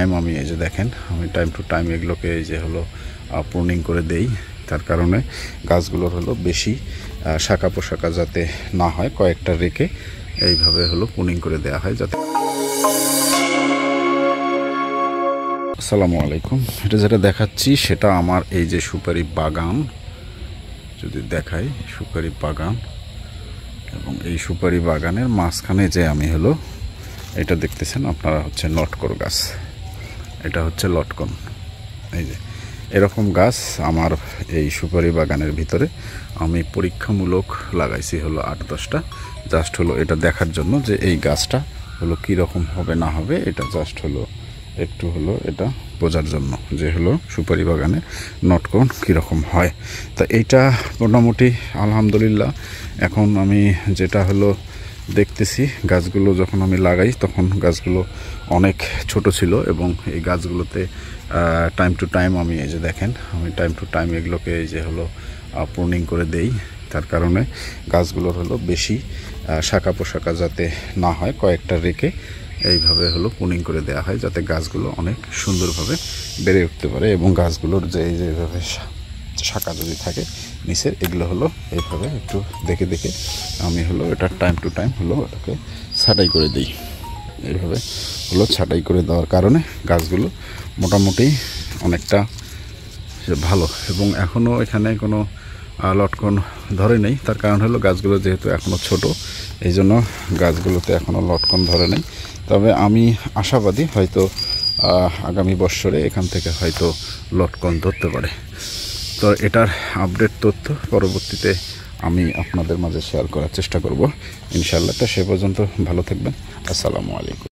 Time আমি এই যে দেখেন আমি টাইম টু টাইম এগুলোকে এই যে হলো প্রুনিং করে দেই। তার কারণে গাছগুলোর হলো বেশি শাখা পোশাকা যাতে না হয় কয়েকটা রেখে এইভাবে হলো প্রুনিং করে দেওয়া হয় যাতে। আসসালামু আলাইকুম। এটা যেটা দেখাচ্ছি সেটা আমার এই যে সুপারি বাগান, যদি দেখাই সুপারি বাগান, এবং এই সুপারি বাগানের মাঝখানে যে আমি হলো এটা দেখতেছেন আপনারা হচ্ছে লটকন গাছ, এটা হচ্ছে লটকন। এই যে এরকম গাছ আমার এই সুপারি বাগানের ভিতরে আমি পরীক্ষামূলক লাগাইছি হলো 8-10টা, জাস্ট হলো এটা দেখার জন্য যে এই গাছটা হলো কীরকম হবে না হবে, এটা জাস্ট হলো একটু হলো এটা বোঝার জন্য যে হলো সুপারি বাগানে লটকন কীরকম হয়। তা এইটা মোটামুটি আলহামদুলিল্লাহ এখন আমি যেটা হলো দেখতেছি, গাছগুলো যখন আমি লাগাই তখন গাছগুলো অনেক ছোট ছিল এবং এই গাছগুলোতে টাইম টু টাইম আমি এই যে দেখেন আমি টাইম টু টাইম এগুলোকে এই যে হলো প্রুনিং করে দেই। তার কারণে গাছগুলোর হলো বেশি শাখা পোশাকা যাতে না হয় কয়েকটা রেখে এইভাবে হলো প্রুনিং করে দেওয়া হয় যাতে গাছগুলো অনেক সুন্দরভাবে বেড়ে উঠতে পারে এবং গাছগুলোর যে এই যেভাবে শাখা যদি থাকে নিচের এগুলো হলো এইভাবে একটু দেখে দেখে আমি হলো এটা টাইম টু টাইম হলো এটাকে ছাঁটাই করে দিই। এইভাবে হলো ছাঁটাই করে দেওয়ার কারণে গাছগুলো মোটামুটি অনেকটা ভালো এবং এখনও এখানে কোনো লটকন ধরে নেই। তার কারণ হলো গাছগুলো যেহেতু এখনও ছোট, এই জন্য গাছগুলোতে এখনও লটকন ধরে নেই। তবে আমি আশাবাদী হয়তো আগামী বছরে এখান থেকে হয়তো লটকন ধরতে পারে। তো এটার আপডেট তথ্য পরবর্তীতে আমি আপনাদের মাঝে শেয়ার করার চেষ্টা করব ইনশাআল্লাহ। সে পর্যন্ত ভালো থাকবেন। আসসালামু আলাইকুম।